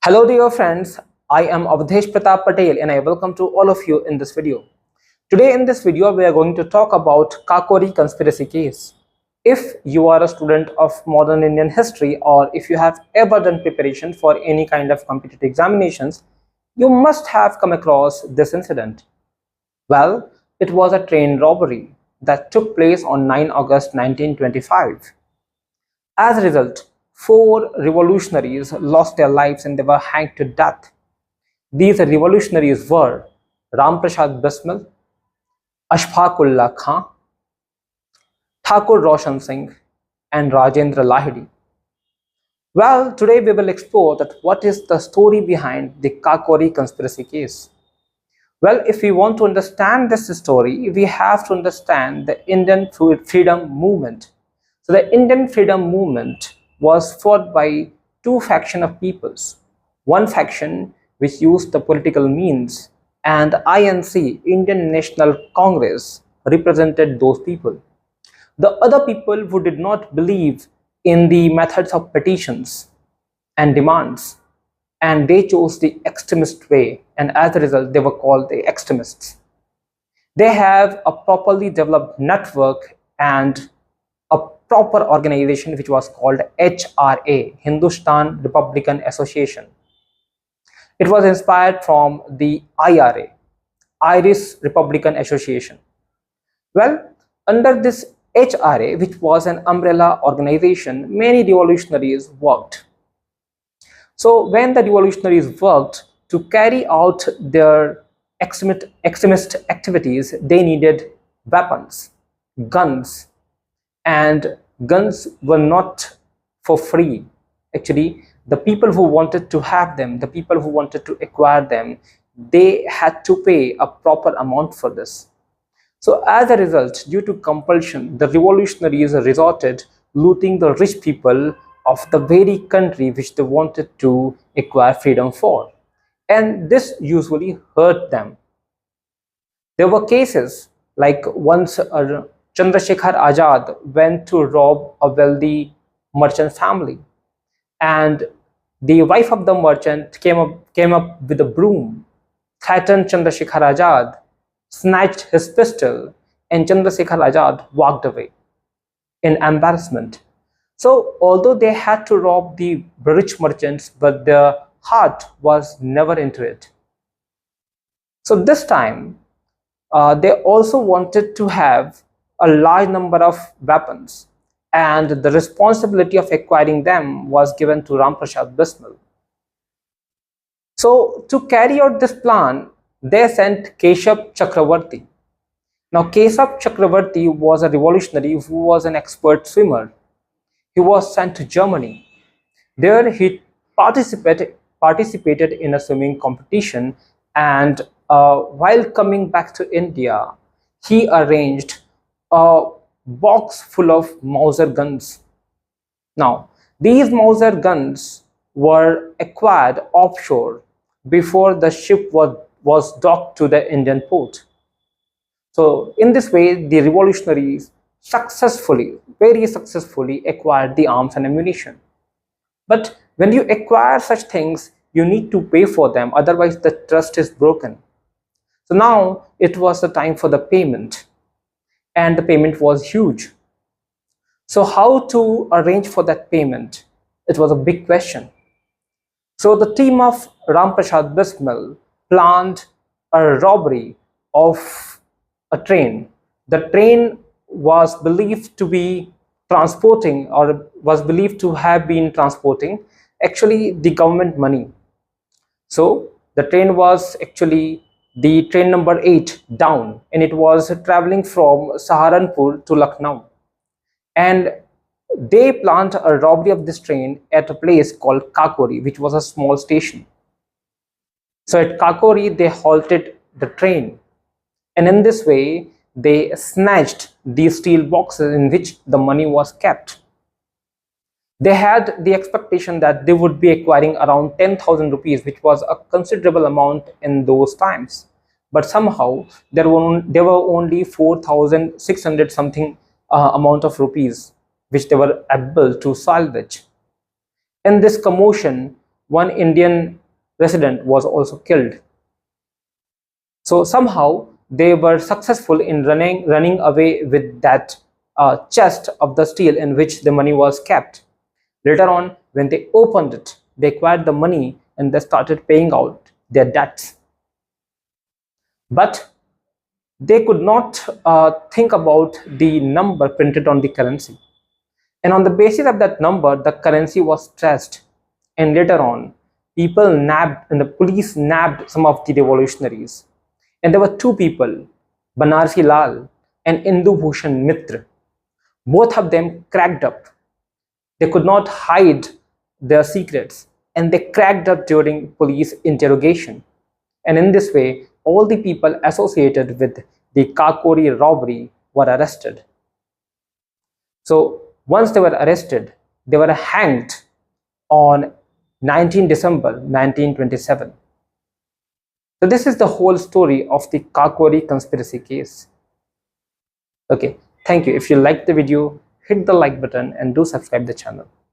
Hello dear friends, I am Avdesh Pratap Patel and I welcome to all of you in this video. Today in this video we are going to talk about Kakori conspiracy case. If you are a student of modern Indian history or if you have ever done preparation for any kind of competitive examinations, you must have come across this incident. Well, it was a train robbery that took place on 9 August 1925. As a result, 4 revolutionaries lost their lives and they were hanged to death. These revolutionaries were Ram Prasad Bismil, Ashfaq Khan, Thakur Roshan Singh, and Rajendra Lahiri. Well, today we will explore that what is the story behind the Kakori conspiracy case. Well, if we want to understand this story, we have to understand the Indian freedom movement. So the Indian freedom movement was fought by two factions of peoples. One faction which used the political means, and INC, Indian National Congress, represented those people. The other people who did not believe in the methods of petitions and demands, and they chose the extremist way, and as a result they were called the extremists. They have a properly developed network and a proper organization which was called HRA, Hindustan Republican Association. It was inspired from the IRA, Irish Republican Association. Well, under this HRA, which was an umbrella organization, many revolutionaries worked. So when the revolutionaries worked to carry out their extremist activities, they needed weapons, guns, and guns were not for free. Actually, the people who wanted to have them, the people who wanted to acquire them, they had to pay a proper amount for this. So as a result, due to compulsion, the revolutionaries resorted looting the rich people of the very country which they wanted to acquire freedom for. And this usually hurt them. There were cases like once Chandrasekhar Azad went to rob a wealthy merchant family, and the wife of the merchant came up with a broom, threatened Chandrasekhar Azad, snatched his pistol, and Chandrasekhar Azad walked away in embarrassment. So although they had to rob the rich merchants, but their heart was never into it. So this time, they also wanted to have a large number of weapons, and the responsibility of acquiring them was given to Ram Prasad Bismil. So to carry out this plan, they sent Keshav Chakravarti. Now Keshav Chakravarti was a revolutionary who was an expert swimmer. He was sent to Germany. There he participated in a swimming competition, and while coming back to India, he arranged a box full of Mauser guns. Now, these Mauser guns were acquired offshore before the ship was docked to the Indian port. So, in this way, the revolutionaries very successfully acquired the arms and ammunition. But when you acquire such things, you need to pay for them, otherwise the trust is broken. So now it was the time for the payment, and the payment was huge. So how to arrange for that payment? It was a big question. So the team of Ram Prasad Bismil planned a robbery of a train. The train was believed to be transporting, or was believed to have been transporting, actually the government money. So the train was actually the train number 8 down, and it was traveling from Saharanpur to Lucknow. And they planned a robbery of this train at a place called Kakori, which was a small station. So at Kakori, they halted the train, and in this way, they snatched these steel boxes in which the money was kept. They had the expectation that they would be acquiring around 10,000 rupees, which was a considerable amount in those times. But somehow there were only 4,600 something amount of rupees which they were able to salvage. In this commotion, one Indian resident was also killed. So somehow they were successful in running away with that chest of the steel in which the money was kept. Later on, when they opened it, they acquired the money and they started paying out their debts. But they could not think about the number printed on the currency. And on the basis of that number, the currency was stressed. And later on, people nabbed, and the police nabbed some of the revolutionaries. And there were two people, Banarsi Lal and Indu Bhushan Mitra. Both of them cracked up. They could not hide their secrets, and they cracked up during police interrogation. And in this way, all the people associated with the Kakori robbery were arrested. So once they were arrested, they were hanged on 19 December 1927. So this is the whole story of the Kakori conspiracy case. Okay, thank you. If you liked the video, hit the like button and do subscribe the channel.